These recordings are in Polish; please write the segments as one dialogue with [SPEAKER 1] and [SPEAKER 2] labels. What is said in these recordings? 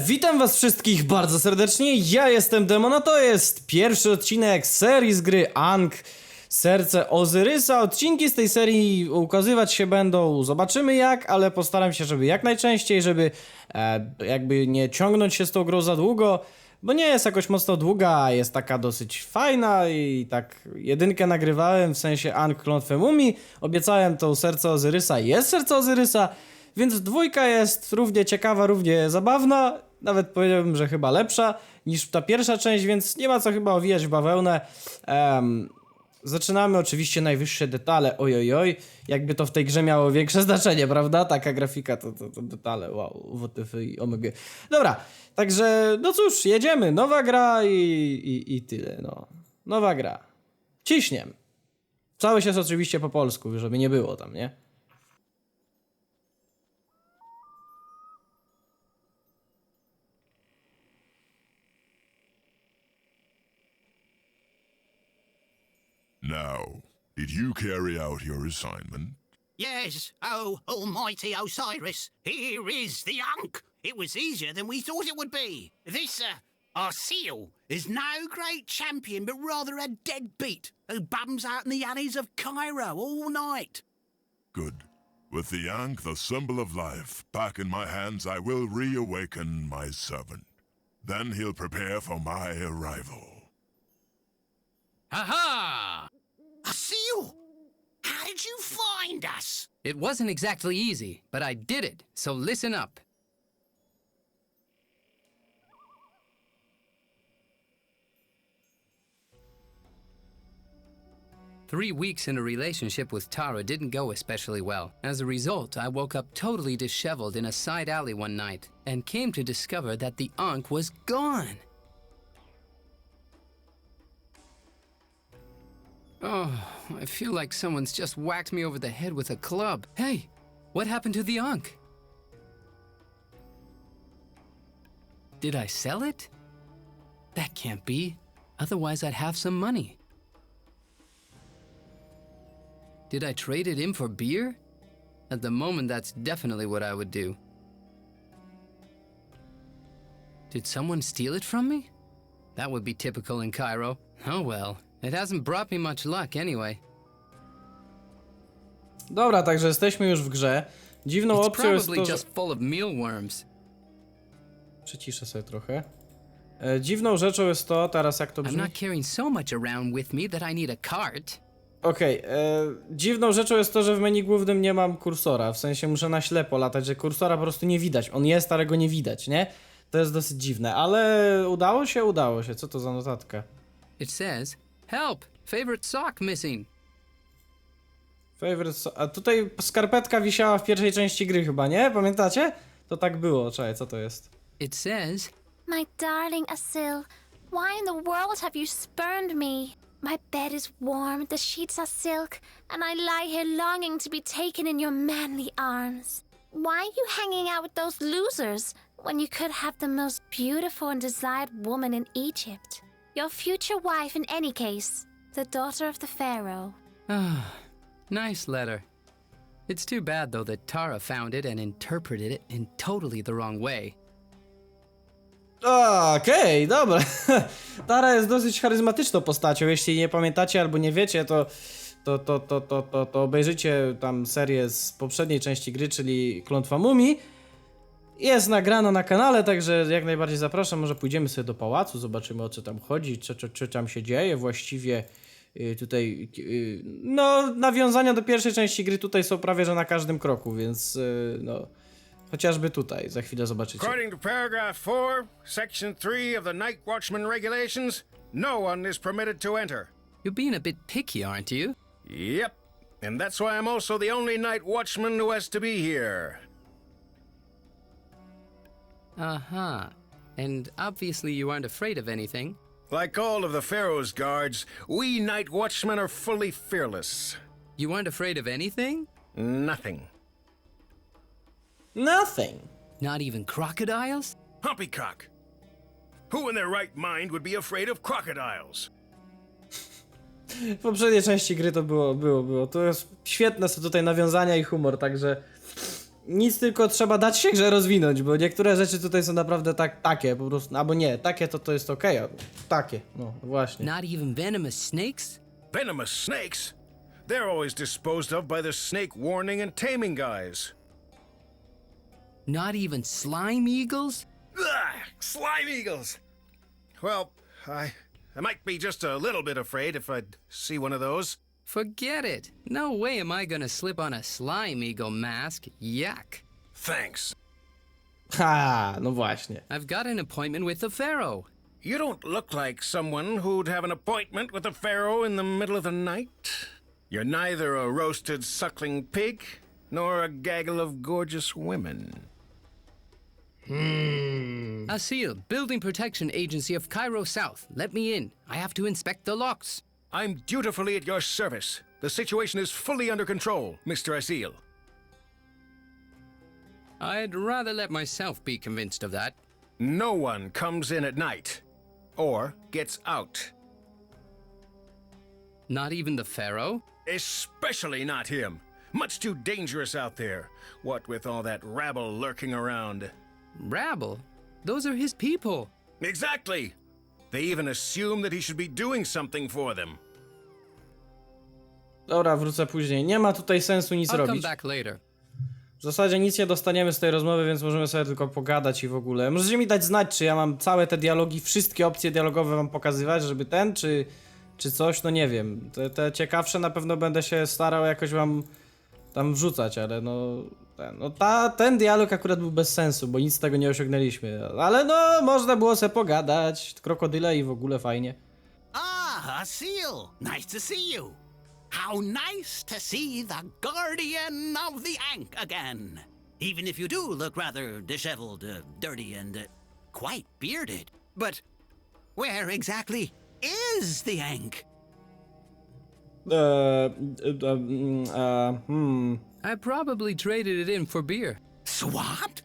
[SPEAKER 1] Witam was wszystkich bardzo serdecznie, ja jestem Demon, a to jest pierwszy odcinek serii z gry Ankh, Serce Ozyrysa. Odcinki z tej serii ukazywać się będą, zobaczymy jak, ale postaram się, żeby jak najczęściej, żeby jakby nie ciągnąć się z tą grą za długo, bo nie jest jakoś mocno długa, jest taka dosyć fajna i tak jedynkę nagrywałem, w sensie Ankh Klątwę Mumii, obiecałem tą Serce Ozyrysa, jest Serce Ozyrysa. Więc dwójka jest równie ciekawa, równie zabawna, nawet powiedziałbym, że chyba lepsza niż ta pierwsza część, więc nie ma co chyba owijać w bawełnę. Zaczynamy oczywiście najwyższe detale, ojojoj, jakby to w tej grze miało większe znaczenie, prawda? Taka grafika to detale, wow, WTF i omg. Dobra, także no cóż, jedziemy, nowa gra i tyle, no. Nowa gra. Ciśniem. Całość jest oczywiście po polsku, żeby nie było tam, nie?
[SPEAKER 2] Now, did you carry out your assignment?
[SPEAKER 3] Yes, oh, almighty Osiris, here is the Ankh. It was easier than we thought it would be. This, our seal, is no great champion, but rather a deadbeat who bums out in the alleys of Cairo all night.
[SPEAKER 2] Good. With the Ankh, the symbol of life, back in my hands, I will reawaken my servant. Then he'll prepare for my arrival.
[SPEAKER 3] Aha! A seal? How did you find us?
[SPEAKER 4] It wasn't exactly easy, but I did it, so listen up. Three weeks in a relationship with Tara didn't go especially well. As a result, I woke up totally disheveled in a side alley one night and came to discover that the Ankh was gone. Oh, I feel like someone's just whacked me over the head with a club. Hey, what happened to the Ankh? Did I sell it? That can't be. Otherwise, I'd have some money. Did I trade it in for beer? At the moment, that's definitely what I would do. Did someone steal it from me? That would be typical in Cairo. Oh well. It hasn't brought me much luck anyway.
[SPEAKER 1] Dobra, także jesteśmy już w grze. Dziwną
[SPEAKER 4] It's
[SPEAKER 1] opcją jest
[SPEAKER 4] probably
[SPEAKER 1] to, że...
[SPEAKER 4] just full of mealworms.
[SPEAKER 1] Przyciszę sobie trochę. Dziwną rzeczą jest to, teraz jak to
[SPEAKER 4] I'm
[SPEAKER 1] brzmi...
[SPEAKER 4] not carrying so much around with me that I need a cart.
[SPEAKER 1] Okej, dziwną rzeczą jest to, że w menu głównym nie mam kursora. W sensie muszę na ślepo latać, że kursora po prostu nie widać. On jest, ale go nie widać, nie? To jest dosyć dziwne, ale udało się, udało się. Co to za notatka?
[SPEAKER 4] It says, help! Favorite sock missing.
[SPEAKER 1] A tutaj skarpetka wisiała w pierwszej części gry chyba, nie? Pamiętacie? To tak było, czekaj, co to jest?
[SPEAKER 4] It says,
[SPEAKER 5] My darling Asil, why in the world have you spurned me? My bed is warm, the sheets are silk, and I lie here longing to be taken in your manly arms. Why are you hanging out with those losers when you could have the most beautiful and desired woman in Egypt? Your future wife in any case, the daughter of the pharaoh.
[SPEAKER 4] ah, nice letter. It's too bad though that Tara found it and interpreted it in totally the wrong way.
[SPEAKER 1] Okej, dobra. Tara jest dosyć charyzmatyczną postacią. Jeśli nie pamiętacie albo nie wiecie, to obejrzyjcie tam serię z poprzedniej części gry, czyli Klątwa Mumii. Jest nagrana na kanale, także jak najbardziej zapraszam. Może pójdziemy sobie do pałacu, zobaczymy o co tam chodzi, czy tam się dzieje. Właściwie tutaj, no, nawiązania do pierwszej części gry tutaj są prawie że na każdym kroku, więc no... Chociażby tutaj, za chwilę zobaczycie.
[SPEAKER 6] According to paragraph 4, section 3 of the Night Watchman regulations, no one is permitted to enter.
[SPEAKER 4] You're being a bit picky, aren't you?
[SPEAKER 6] Yep, and that's why I'm also the only Night Watchman who has to be here.
[SPEAKER 4] Uh-huh. And obviously you aren't afraid of anything.
[SPEAKER 6] Like all of the Pharaoh's guards, we Night Watchmen are fully fearless.
[SPEAKER 4] You aren't afraid of anything?
[SPEAKER 6] Nothing.
[SPEAKER 1] Nothing.
[SPEAKER 4] Not even crocodiles?
[SPEAKER 6] Humpycock. Who in their right mind would be afraid of crocodiles?
[SPEAKER 1] W poprzedniej części gry to było. To jest świetne są tutaj nawiązania i humor, także nic, tylko trzeba dać się grze rozwinąć, bo niektóre rzeczy tutaj są naprawdę takie po prostu, albo nie, takie to jest okej, a takie, no właśnie.
[SPEAKER 4] Not even venomous snakes?
[SPEAKER 6] Venomous snakes? They're always disposed of by the snake warning and taming guys.
[SPEAKER 4] Not even slime eagles?
[SPEAKER 6] Ugh, slime eagles! Well, I might be just a little bit afraid if I'd see one of those.
[SPEAKER 4] Forget it. No way am I gonna slip on a slime eagle mask. Yuck.
[SPEAKER 6] Thanks.
[SPEAKER 1] Ha, no właśnie.
[SPEAKER 4] I've got an appointment with the pharaoh.
[SPEAKER 6] You don't look like someone who'd have an appointment with the pharaoh in the middle of the night. You're neither a roasted suckling pig, nor a gaggle of gorgeous women.
[SPEAKER 4] Asil, Building Protection Agency of Cairo South. Let me in. I have to inspect the locks.
[SPEAKER 6] I'm dutifully at your service. The situation is fully under control, Mr. Asil.
[SPEAKER 4] I'd rather let myself be convinced of that.
[SPEAKER 6] No one comes in at night, or gets out.
[SPEAKER 4] Not even the pharaoh?
[SPEAKER 6] Especially not him. Much too dangerous out there, what with all that rabble lurking around.
[SPEAKER 4] Rabble? Those are his people.
[SPEAKER 6] Exactly! They even assume that he should be doing something for them.
[SPEAKER 1] Dobra, wrócę później. Nie ma tutaj sensu nic
[SPEAKER 4] I'll come
[SPEAKER 1] robić.
[SPEAKER 4] back later.
[SPEAKER 1] W zasadzie nic nie dostaniemy z tej rozmowy, więc możemy sobie tylko pogadać i w ogóle. Możecie mi dać znać, czy ja mam całe te dialogi, wszystkie opcje dialogowe wam pokazywać, żeby czy coś, no nie wiem. Te ciekawsze na pewno będę się starał jakoś wam tam wrzucać, ale ten dialog akurat był bez sensu, bo nic z tego nie osiągnęliśmy. Ale no, można było sobie pogadać, krokodyle i w ogóle fajnie.
[SPEAKER 3] Ah, a seal. Nice to see you. How nice to see the guardian of the Ankh again. Even if you do look rather disheveled, dirty, and quite bearded. But where exactly is the Ankh?
[SPEAKER 4] I probably traded it in for beer.
[SPEAKER 3] Swapped?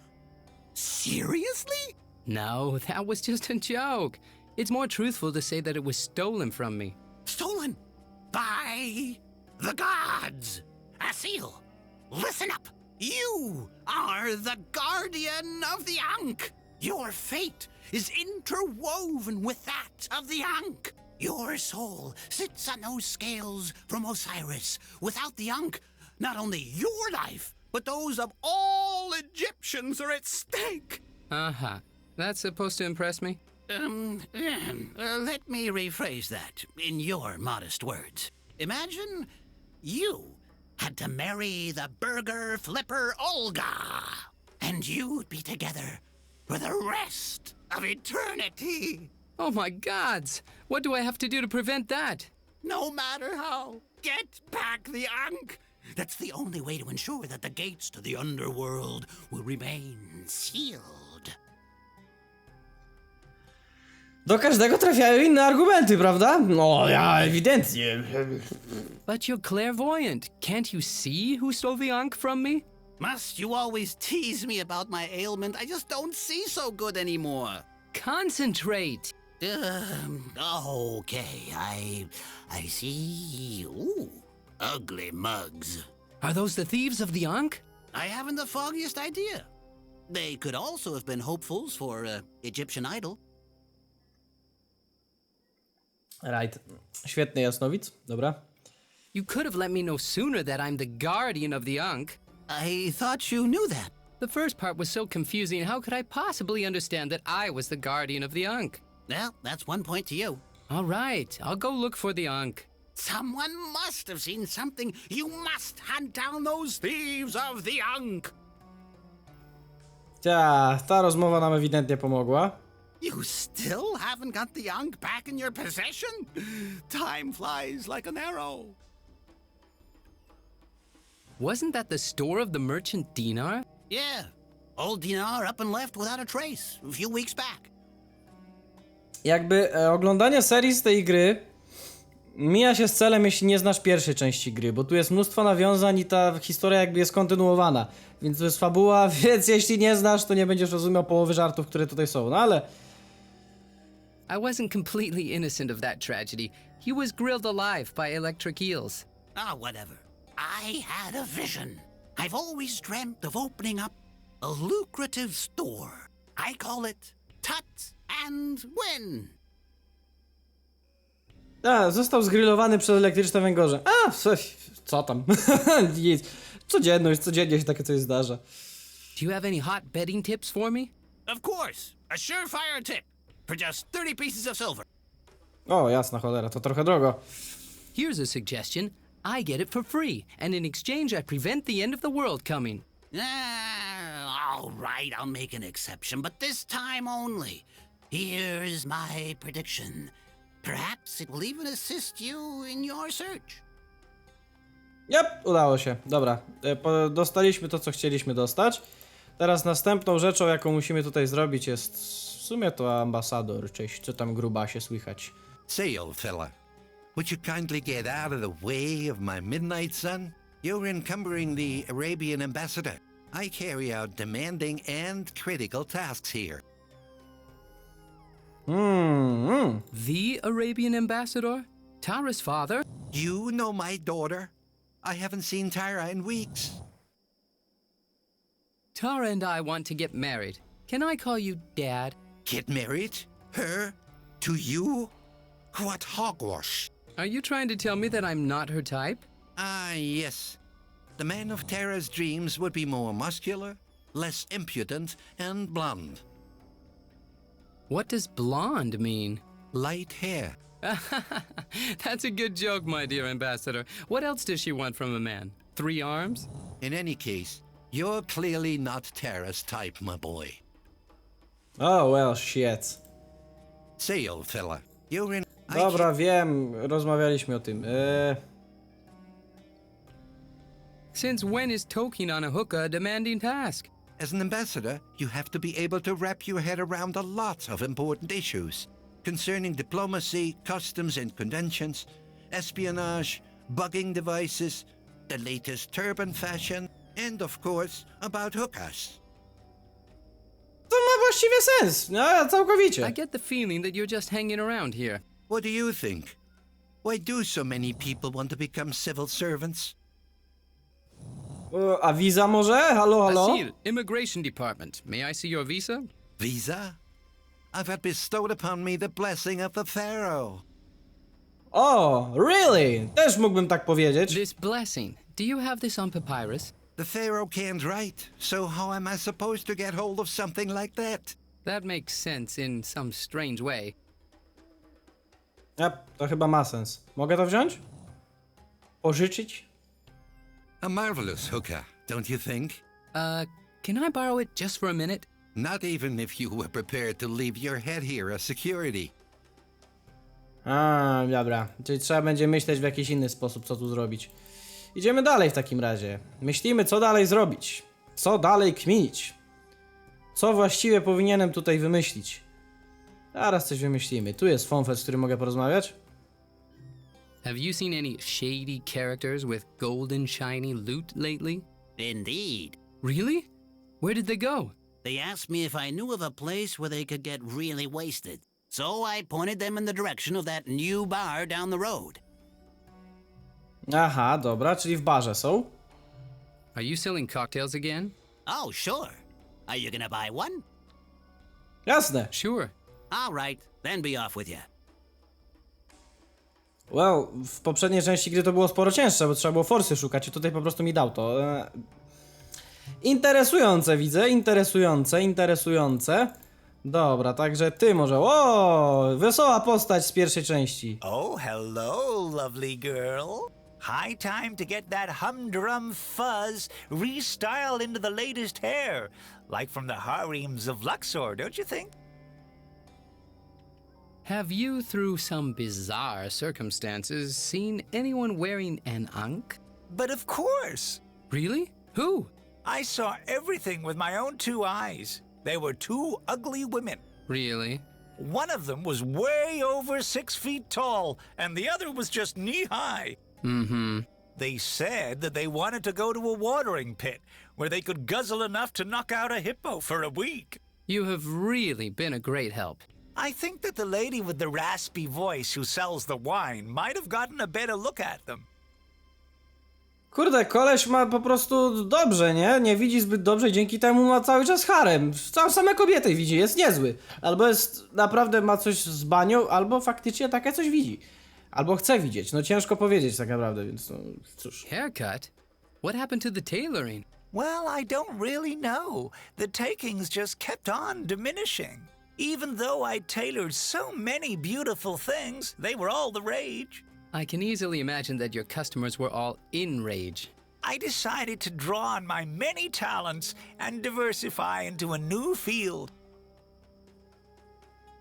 [SPEAKER 3] Seriously?
[SPEAKER 4] No, that was just a joke. It's more truthful to say that it was stolen from me.
[SPEAKER 3] Stolen by the gods. Asil, listen up. You are the guardian of the Ankh. Your fate is interwoven with that of the Ankh. Your soul sits on those scales from Osiris. Without the Ankh, not only your life, but those of all Egyptians are at stake.
[SPEAKER 4] Uh-huh. That's supposed to impress me?
[SPEAKER 3] Let me rephrase that in your modest words. Imagine you had to marry the burger flipper Olga, and you'd be together for the rest of eternity.
[SPEAKER 4] Oh my gods! What do I have to do to prevent that?
[SPEAKER 3] No matter how, get back the Ankh. That's the only way to ensure that the gates to the underworld will remain sealed.
[SPEAKER 1] Do każdego trafiają inne argumenty, prawda? No, ja ewidentnie.
[SPEAKER 4] But you're clairvoyant. Can't you see who stole the Ankh from me?
[SPEAKER 3] Must you always tease me about my ailment? I just don't see so good anymore.
[SPEAKER 4] Concentrate!
[SPEAKER 3] Okay, I see. Ooh, ugly mugs.
[SPEAKER 4] Are those the thieves of the Ankh?
[SPEAKER 3] I haven't the foggiest idea. They could also have been hopefuls for Egyptian idol.
[SPEAKER 1] Right. Świetny jasnowic. Dobra.
[SPEAKER 4] You could have let me know sooner that I'm the guardian of the Ankh.
[SPEAKER 3] I thought you knew that.
[SPEAKER 4] The first part was so confusing, how could I possibly understand that I was the guardian of the Ankh?
[SPEAKER 3] Well, that's 1 point to you.
[SPEAKER 4] All right, I'll go look for the Ankh.
[SPEAKER 3] Someone must have seen something. You must hunt down those thieves of the Ankh.
[SPEAKER 1] Ta rozmowa nam ewidentnie pomogła.
[SPEAKER 3] You still haven't got the Ankh back in your possession? Time flies like an arrow.
[SPEAKER 4] Wasn't that the store of the merchant Dinar?
[SPEAKER 3] Yeah. Old Dinar up and left without a trace a few weeks back.
[SPEAKER 1] Jakby oglądanie serii z tej gry mija się z celem, jeśli nie znasz pierwszej części gry, bo tu jest mnóstwo nawiązań i ta historia jakby jest kontynuowana. Więc to jest fabuła, więc jeśli nie znasz, to nie będziesz rozumiał połowy żartów, które tutaj są. No ale...
[SPEAKER 4] I wasn't completely innocent of that tragedy. He was grilled alive by electric eels.
[SPEAKER 3] Ah, whatever. I had a vision. I've always dreamt of opening up a lucrative store. I call it Tut and Win.
[SPEAKER 1] A, został zgrillowany przez elektryczne węgorze. A, co tam? Nic. Codzienność, codziennie się takie coś zdarza.
[SPEAKER 4] Do you have any hot betting tips for me?
[SPEAKER 3] Of course, a surefire tip for just 30 pieces of silver.
[SPEAKER 1] O, jasna cholera, to trochę drogo.
[SPEAKER 4] Here's a suggestion. I get it for free, and in exchange I prevent the end of the world coming.
[SPEAKER 3] All right, I'll make an exception, but this time only. Here's my prediction. Perhaps it will even assist you in your search.
[SPEAKER 1] Jep, udało się. Dobra, dostaliśmy to, co chcieliśmy dostać. Teraz następną rzeczą, jaką musimy tutaj zrobić, jest w sumie to ambasador. Cześć, co tam grubasie słychać?
[SPEAKER 7] Say, old fella, would you kindly get out of the way of my midnight sun? You're encumbering the Arabian ambassador. I carry out demanding and critical tasks here.
[SPEAKER 4] The Arabian ambassador? Tara's father?
[SPEAKER 7] You know my daughter? I haven't seen Tyra in weeks.
[SPEAKER 4] Tara and I want to get married. Can I call you Dad?
[SPEAKER 7] Get married? Her? To you? What hogwash?
[SPEAKER 4] Are you trying to tell me that I'm not her type?
[SPEAKER 7] Ah, yes. The man of Tara's dreams would be more muscular, less impudent, and blonde.
[SPEAKER 4] What does blonde mean?
[SPEAKER 7] Light hair.
[SPEAKER 4] That's a good joke, my dear ambassador. What else does she want from a man? 3 arms?
[SPEAKER 7] In any case, you're clearly not Tara's type, my boy.
[SPEAKER 1] Oh, well, shit.
[SPEAKER 7] Say, old fella, you're in...
[SPEAKER 1] Dobra, wiem, rozmawialiśmy o tym.
[SPEAKER 4] Since when is toking on a hookah a demanding task?
[SPEAKER 7] As an ambassador, you have to be able to wrap your head around a lot of important issues concerning diplomacy, customs and conventions, espionage, bugging devices, the latest turban fashion, and of course, about hookahs.
[SPEAKER 1] To ma właściwie sens, no całkowicie.
[SPEAKER 4] I get the feeling that you're just hanging around here.
[SPEAKER 7] What do you think? Why do so many people want to become civil servants?
[SPEAKER 1] A wiza może? Halo, halo?
[SPEAKER 4] Asil, Immigration Department. May I see your visa?
[SPEAKER 7] Visa? I've had bestowed upon me the blessing of the Pharaoh.
[SPEAKER 1] O, really? Też mógłbym tak powiedzieć.
[SPEAKER 4] This blessing. Do you have this on papyrus?
[SPEAKER 7] The Pharaoh can't write, so how am I supposed to get hold of something like that?
[SPEAKER 4] That makes sense in some strange way.
[SPEAKER 1] Yep, to chyba ma sens. Mogę to wziąć? Pożyczyć?
[SPEAKER 7] A marvelous hookah, don't you think?
[SPEAKER 4] Can I borrow it just for a minute?
[SPEAKER 7] Not even if you were prepared to leave your head here as security.
[SPEAKER 1] A, dobra. Czyli trzeba będzie myśleć w jakiś inny sposób, co tu zrobić. Idziemy dalej w takim razie. Myślimy, co dalej zrobić. Co dalej kminić. Co właściwie powinienem tutaj wymyślić. Zaraz coś wymyślimy. Tu jest Fonfet, z którym mogę porozmawiać.
[SPEAKER 4] Have you seen any shady characters with golden shiny loot lately?
[SPEAKER 3] Indeed.
[SPEAKER 4] Really? Where did they go?
[SPEAKER 3] They asked me if I knew of a place where they could get really wasted. So I pointed them in the direction of that new bar down the road.
[SPEAKER 1] Aha, dobra, czyli w barze są.
[SPEAKER 4] Are you selling cocktails again?
[SPEAKER 3] Oh, sure. Are you gonna buy one?
[SPEAKER 1] Jasne.
[SPEAKER 4] Sure.
[SPEAKER 3] All right, then be off with you.
[SPEAKER 1] Well, w poprzedniej części gry to było sporo cięższe, bo trzeba było forsy szukać i tutaj po prostu mi dał to. Interesujące widzę, interesujące. Dobra, także ty może... O, wesoła postać z pierwszej części.
[SPEAKER 8] Oh, hello, lovely girl. High time to get that humdrum fuzz restyled into the latest hair, like from the harems of Luxor, don't you think?
[SPEAKER 4] Have you, through some bizarre circumstances, seen anyone wearing an Ankh?
[SPEAKER 8] But of course.
[SPEAKER 4] Really? Who?
[SPEAKER 8] I saw everything with my own 2 eyes. They were 2 ugly women.
[SPEAKER 4] Really?
[SPEAKER 8] One of them was way over 6 feet tall, and the other was just knee-high.
[SPEAKER 4] Mm-hmm.
[SPEAKER 8] They said that they wanted to go to a watering pit where they could guzzle enough to knock out a hippo for a week.
[SPEAKER 4] You have really been a great help.
[SPEAKER 8] I think that the lady with the raspy voice who sells the wine might have gotten a better look at them.
[SPEAKER 1] Kurde, koleś ma po prostu dobrze, nie? Nie widzi zbyt dobrze i dzięki temu ma cały czas harem. Same kobiety widzi, jest niezły. Albo jest, naprawdę ma coś z banią, albo faktycznie takie coś widzi. Albo chce widzieć, no ciężko powiedzieć tak naprawdę, więc no cóż.
[SPEAKER 4] Haircut? What happened to the tailoring?
[SPEAKER 8] Well, I don't really know. The takings just kept on diminishing. Even though I tailored so many beautiful things, they were all the rage.
[SPEAKER 4] I can easily imagine that your customers were all in rage.
[SPEAKER 8] I decided to draw on my many talents and diversify into a new field.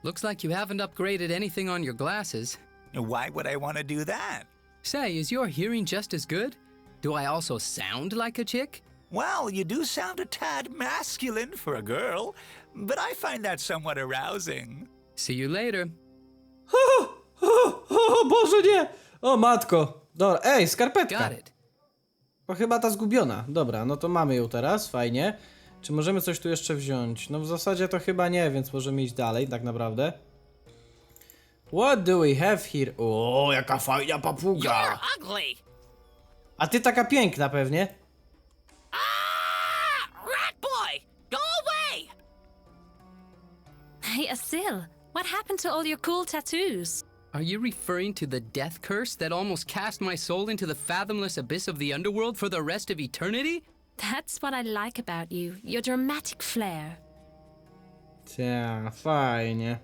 [SPEAKER 4] Looks like you haven't upgraded anything on your glasses.
[SPEAKER 8] Why would I want to do that?
[SPEAKER 4] Say, is your hearing just as good? Do I also sound like a chick?
[SPEAKER 8] Well, you do sound a tad masculine for a girl, but I find that somewhat arousing.
[SPEAKER 4] See you later.
[SPEAKER 1] O Boże, nie! O matko. Dobra, ej, skarpetka.
[SPEAKER 4] Got it.
[SPEAKER 1] O, chyba ta zgubiona. Dobra, no to mamy ją teraz, fajnie. Czy możemy coś tu jeszcze wziąć? No w zasadzie to chyba nie, więc możemy iść dalej, tak naprawdę. What do we have here? O, jaka fajna papuga.
[SPEAKER 3] You're ugly.
[SPEAKER 1] A ty taka piękna pewnie.
[SPEAKER 3] Rat boy, go away.
[SPEAKER 5] Hey, Asil, what happened to all your cool tattoos?
[SPEAKER 4] Are you referring to the death curse that almost cast my soul into the fathomless abyss of the underworld for the rest of eternity?
[SPEAKER 5] That's what I like about you, your dramatic flair.
[SPEAKER 1] Cia, fajnie.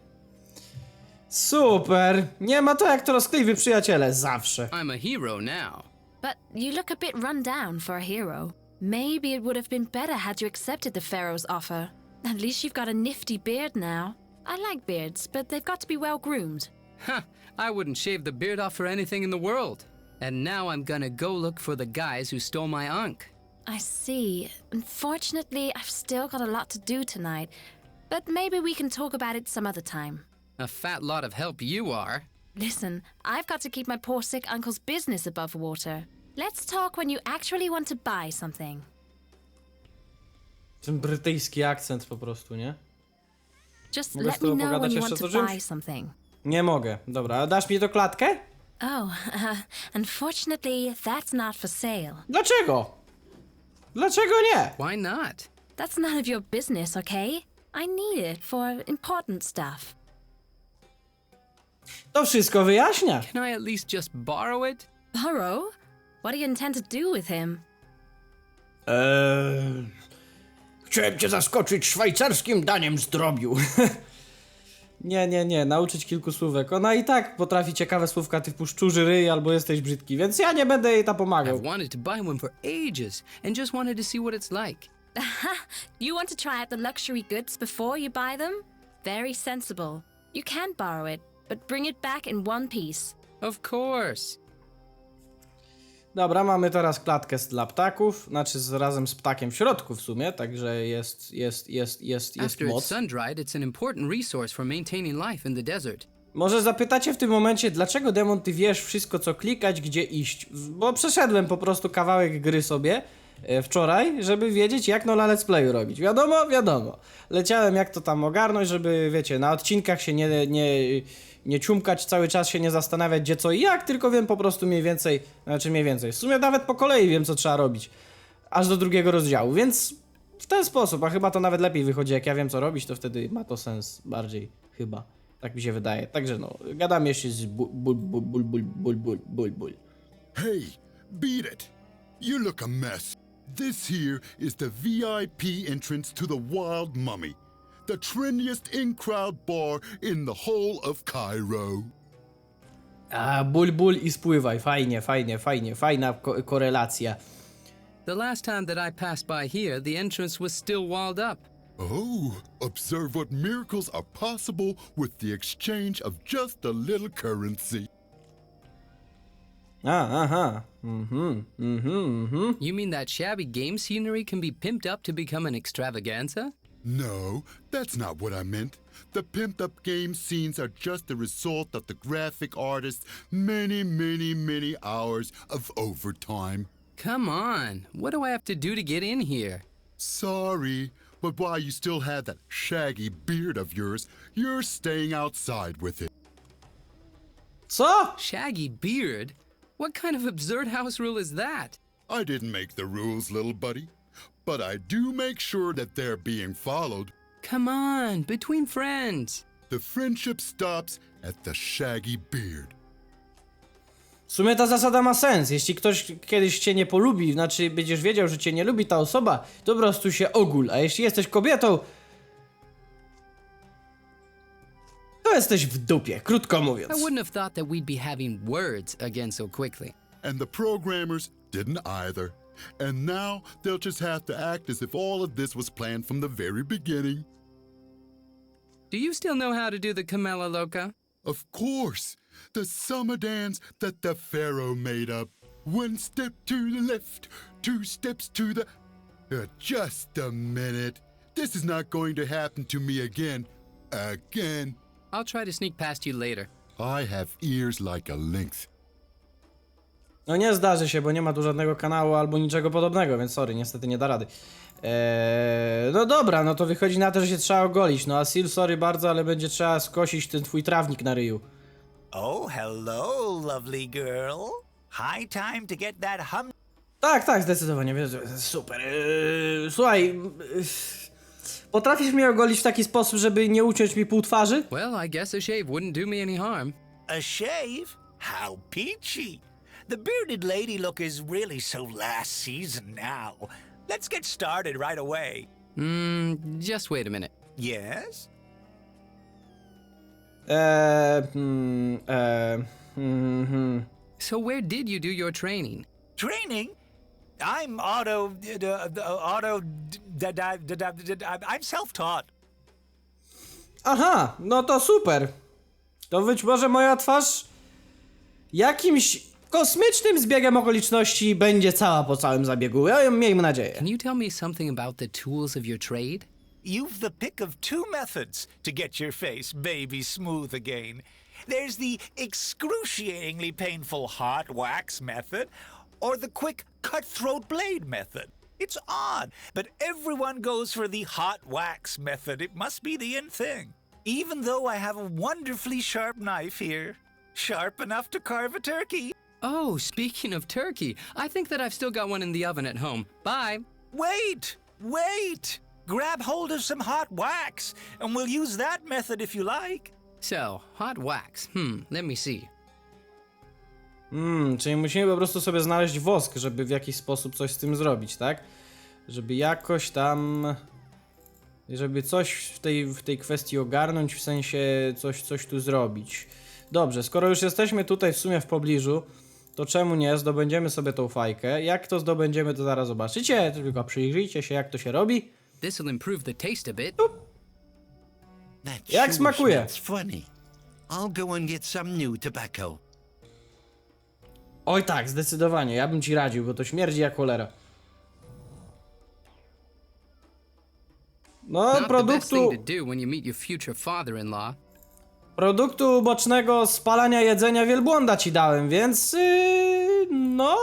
[SPEAKER 1] Super! Nie ma to jak to rozkliwi przyjaciele, zawsze.
[SPEAKER 4] I'm a hero now.
[SPEAKER 5] But you look a bit run down for a hero. Maybe it would have been better had you accepted the Pharaoh's offer. At least you've got a nifty beard now. I like beards, but they've got to be well groomed.
[SPEAKER 4] Huh, I wouldn't shave the beard off for anything in the world. And now I'm gonna go look for the guys who stole my Ankh.
[SPEAKER 5] I see. Unfortunately, I've still got a lot to do tonight. But maybe we can talk about it some other time.
[SPEAKER 4] A fat lot of help you are.
[SPEAKER 5] Listen, I've got to keep my poor sick uncle's business above water. Let's talk when you actually want to buy something.
[SPEAKER 1] Ten brytyjski akcent po prostu, nie?
[SPEAKER 5] Just
[SPEAKER 1] Mogę z
[SPEAKER 5] let me
[SPEAKER 1] tobą
[SPEAKER 5] know when
[SPEAKER 1] pogadać
[SPEAKER 5] you
[SPEAKER 1] jeszcze
[SPEAKER 5] want
[SPEAKER 1] co
[SPEAKER 5] to
[SPEAKER 1] czymś?
[SPEAKER 5] buy something.
[SPEAKER 1] Nie mogę. Dobra, a dasz mi to klatkę?
[SPEAKER 5] Oh, unfortunately, that's not for sale.
[SPEAKER 1] Dlaczego? Dlaczego nie?
[SPEAKER 4] Why not?
[SPEAKER 5] That's none of your business, okay? I need it for important stuff.
[SPEAKER 1] To wszystko wyjaśnia.
[SPEAKER 4] Can I at least just borrow it?
[SPEAKER 5] Borrow? What do you intend to do with him?
[SPEAKER 1] Chciałem cię zaskoczyć szwajcarskim daniem z drobiu. Nie, nauczyć kilku słówek. Ona i tak potrafi ciekawe słówka typu szczurzy ryj albo jesteś brzydki, więc ja nie będę jej tam pomagał.
[SPEAKER 4] I've wanted to buy one for ages and just wanted to see what it's like.
[SPEAKER 5] You want to try out the luxury goods before you buy them? Very sensible. You can borrow it, but bring it back in one piece.
[SPEAKER 4] Of course.
[SPEAKER 1] Dobra, mamy teraz klatkę dla ptaków, znaczy razem z ptakiem w środku w sumie, także jest
[SPEAKER 4] After it's
[SPEAKER 1] moc.
[SPEAKER 4] sun-dried, it's an important resource for maintaining life in the desert.
[SPEAKER 1] Może zapytacie w tym momencie, dlaczego Demon ty wiesz wszystko co klikać, gdzie iść? Bo przeszedłem po prostu kawałek gry sobie wczoraj, żeby wiedzieć jak na let's playu robić. Wiadomo. Leciałem jak to tam ogarnąć, żeby wiecie, na odcinkach się nie ciumkać, cały czas się nie zastanawiać gdzie co i jak, tylko wiem po prostu mniej więcej, w sumie nawet po kolei wiem co trzeba robić. Aż do drugiego rozdziału, więc w ten sposób, a chyba to nawet lepiej wychodzi jak ja wiem co robić, to wtedy ma to sens bardziej, chyba. Tak mi się wydaje. Także no, gadam jeszcze z ból.
[SPEAKER 9] Hey, beat it! You look a mess. This here is the VIP entrance to the Wild Mummy, the trendiest in-crowd bar in the whole of Cairo.
[SPEAKER 1] A, ból i spływaj. Fajna korelacja.
[SPEAKER 4] The last time that I passed by here, the entrance was still walled up.
[SPEAKER 9] Oh, observe what miracles are possible with the exchange of just a little currency.
[SPEAKER 4] You mean that shabby game scenery can be pimped up to become an extravaganza?
[SPEAKER 9] No, that's not what I meant. The pimped up game scenes are just the result of the graphic artist's many hours of overtime.
[SPEAKER 4] Come on, what do I have to do to get in here?
[SPEAKER 9] Sorry, but while you still have that shaggy beard of yours, you're staying outside with it.
[SPEAKER 1] Co?
[SPEAKER 4] Shaggy beard? What kind of absurd house rule is that?
[SPEAKER 9] I didn't make the rules, little buddy, but I do make sure that they're being followed.
[SPEAKER 4] Come on, between friends.
[SPEAKER 9] The friendship stops at the shaggy beard.
[SPEAKER 1] W sumie ta zasada ma sens. Jeśli ktoś kiedyś cię nie polubi, znaczy będziesz wiedział, że cię nie lubi ta osoba, to po prostu się ogól. A jeśli jesteś kobietą, to jesteś w dupie, krótko mówiąc.
[SPEAKER 4] I wouldn't have thought that we'd be having words again so quickly.
[SPEAKER 9] And the programmers didn't either. And now they'll just have to act as if all of this was planned from the very beginning.
[SPEAKER 4] Do you still know how to do the Camella Loca?
[SPEAKER 9] Of course, the summer dance that the pharaoh made up. 1 step to the left, 2 steps to the... just a minute. This is not going to happen to me again. Again.
[SPEAKER 4] I'll try to sneak past you later.
[SPEAKER 9] I have ears like a lynx.
[SPEAKER 1] No nie zdarzy się, bo nie ma tu żadnego kanału albo niczego podobnego, więc sorry, niestety nie da rady. No dobra, no to wychodzi na to, że się trzeba ogolić. No a Sil, sorry bardzo, ale będzie trzeba skosić ten twój trawnik na ryju.
[SPEAKER 8] Oh, hello, lovely girl. High time to get that
[SPEAKER 1] Tak, zdecydowanie, super. Słuchaj, potrafisz mnie ogolić w taki sposób, żeby nie uciąć mi pół twarzy?
[SPEAKER 4] Well, I guess a shave wouldn't do me any harm.
[SPEAKER 8] A shave? How peachy. The bearded lady look is really so last season now. Let's get started right away.
[SPEAKER 4] Just wait a minute.
[SPEAKER 8] Yes?
[SPEAKER 4] So where did you do your training?
[SPEAKER 8] Training? I'm I'm self-taught.
[SPEAKER 1] Aha, no to super. To być może moja twarz jakimś kosmicznym zbiegiem okoliczności będzie cała po całym zabiegu. Miejmy nadzieję.
[SPEAKER 4] Can you tell me something about the tools of your trade?
[SPEAKER 8] You've the pick of 2 methods to get your face baby smooth again. There's the excruciatingly painful hot wax method, or the quick cutthroat blade method. It's odd, but everyone goes for the hot wax method. It must be the in thing. Even though I have a wonderfully sharp knife here. Sharp enough to carve a turkey.
[SPEAKER 4] Oh, speaking of turkey, I think that I've still got one in the oven at home. Bye.
[SPEAKER 8] Wait! Grab hold of some hot wax, and we'll use that method if you like.
[SPEAKER 4] So, hot wax. Let me see.
[SPEAKER 1] Czyli musimy po prostu sobie znaleźć wosk, żeby w jakiś sposób coś z tym zrobić, tak? Żeby jakoś tam... Żeby coś w tej kwestii ogarnąć, w sensie coś tu zrobić. Dobrze, skoro już jesteśmy tutaj w sumie w pobliżu, to czemu nie? Zdobędziemy sobie tą fajkę. Jak to zdobędziemy, to zaraz zobaczycie. Tylko przyjrzyjcie się, jak to się robi.
[SPEAKER 4] This'll improve the taste a bit.
[SPEAKER 1] Jak smakuje?
[SPEAKER 7] That's funny. I'll go and get some new tobacco.
[SPEAKER 1] Oj tak, zdecydowanie. Ja bym ci radził, bo to śmierdzi jak cholera. No, produktu ubocznego spalania jedzenia wielbłąda ci dałem, więc no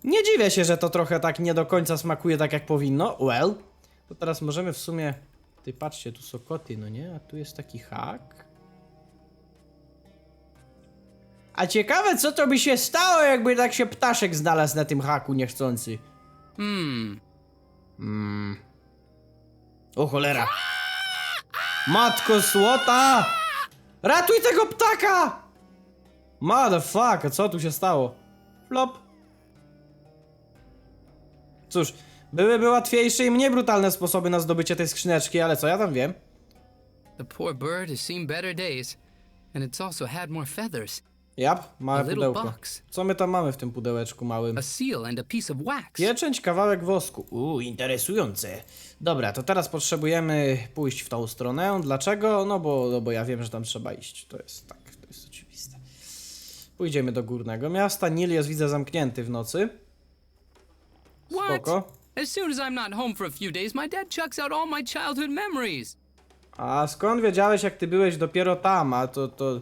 [SPEAKER 1] nie dziwię się, że to trochę tak nie do końca smakuje tak jak powinno. Well, to teraz możemy w sumie... Ty patrzcie, tu są koty, no nie? A tu jest taki hak. A ciekawe, co to by się stało, jakby tak się ptaszek znalazł na tym haku niechcący. O cholera. Matko słota! Ratuj tego ptaka! Motherfucker, co tu się stało? Flop. Cóż, byłyby łatwiejsze i mniej brutalne sposoby na zdobycie tej skrzyneczki, ale co ja tam wiem?
[SPEAKER 4] The poor bird has seen better days, and it's also had more feathers.
[SPEAKER 1] Jap, małe
[SPEAKER 4] A little
[SPEAKER 1] pudełko.
[SPEAKER 4] box.
[SPEAKER 1] Co my tam mamy w tym pudełeczku małym?
[SPEAKER 4] A seal and a piece of wax.
[SPEAKER 1] Pieczęć, kawałek wosku. Interesujące. Dobra, to teraz potrzebujemy pójść w tą stronę. Dlaczego? No bo ja wiem, że tam trzeba iść. To jest tak, to jest oczywiste. Pójdziemy do górnego miasta. Nil jest, widzę, zamknięty w nocy. Spoko.
[SPEAKER 4] As soon as I'm not home for a few days, my dad chucks out all my childhood memories.
[SPEAKER 1] A skąd wiedziałeś, jak ty byłeś dopiero tam? A to...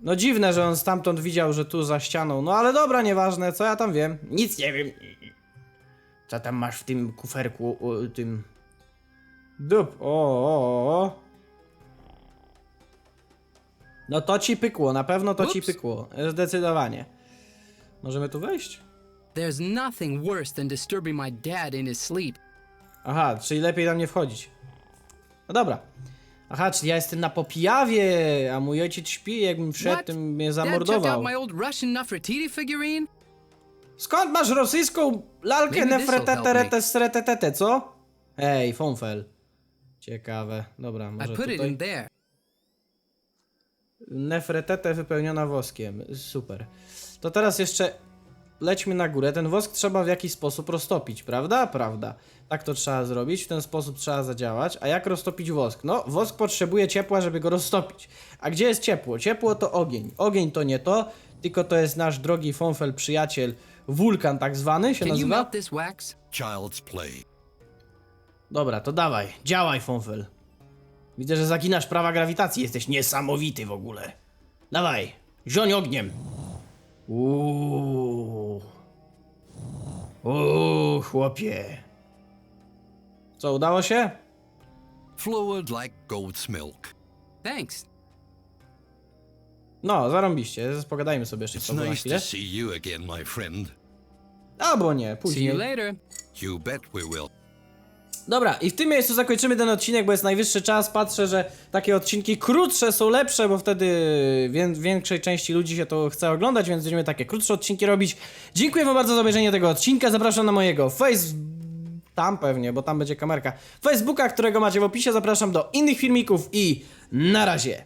[SPEAKER 1] No dziwne, że on stamtąd widział, że tu za ścianą. No ale dobra, nieważne, co ja tam wiem. Nic nie wiem. Co tam masz w tym kuferku, tym... Dup, o. No to ci pykło, na pewno to ci pykło. Zdecydowanie. Możemy tu wejść?
[SPEAKER 4] There's nothing worse than disturbing my dad in his sleep.
[SPEAKER 1] Aha, czyli lepiej tam nie wchodzić. No dobra. Aha, czyli ja jestem na popijawie, a mój ojciec śpi, jakbym wszedł,
[SPEAKER 4] What?
[SPEAKER 1] to mnie
[SPEAKER 4] Dad checked
[SPEAKER 1] zamordował.
[SPEAKER 4] out my old Russian Nefertiti figurine?
[SPEAKER 1] Skąd masz rosyjską lalkę
[SPEAKER 4] Maybe this'll help
[SPEAKER 1] nefreteteretesretete, co? Ej, Fonfel. Ciekawe. Dobra,
[SPEAKER 4] I
[SPEAKER 1] może
[SPEAKER 4] put it
[SPEAKER 1] tutaj...
[SPEAKER 4] in there.
[SPEAKER 1] Nefretete wypełniona woskiem. Super. To teraz jeszcze lećmy na górę. Ten wosk trzeba w jakiś sposób roztopić, prawda? Prawda. Tak to trzeba zrobić, w ten sposób trzeba zadziałać. A jak roztopić wosk? No, wosk potrzebuje ciepła, żeby go roztopić. A gdzie jest ciepło? Ciepło to ogień. Ogień to nie to, tylko to jest nasz drogi Fonfel przyjaciel, wulkan tak zwany się
[SPEAKER 4] Can you
[SPEAKER 1] nazywa.
[SPEAKER 4] melt this wax?
[SPEAKER 7] Child's play.
[SPEAKER 1] Dobra, to dawaj, działaj Fonfel. Widzę, że zaginasz prawa grawitacji, jesteś niesamowity w ogóle. Dawaj, zioń ogniem. Uuu, chłopie. Co, udało się?
[SPEAKER 7] Fluid like goat's milk.
[SPEAKER 4] Thanks.
[SPEAKER 1] No, zarąbiście, pogadajmy sobie jeszcze z
[SPEAKER 7] It's
[SPEAKER 1] tobą na
[SPEAKER 7] nice
[SPEAKER 1] chwilę.
[SPEAKER 7] to see you again, my friend.
[SPEAKER 1] Albo nie,
[SPEAKER 4] See you
[SPEAKER 1] później.
[SPEAKER 4] later.
[SPEAKER 7] You bet we will.
[SPEAKER 1] Dobra, i w tym miejscu zakończymy ten odcinek, bo jest najwyższy czas. Patrzę, że takie odcinki krótsze są lepsze, bo wtedy większej części ludzi się to chce oglądać, więc będziemy takie krótsze odcinki robić. Dziękuję wam bardzo za obejrzenie tego odcinka. Zapraszam na mojego tam pewnie, bo tam będzie kamerka. Facebooka, którego macie w opisie. Zapraszam do innych filmików i na razie.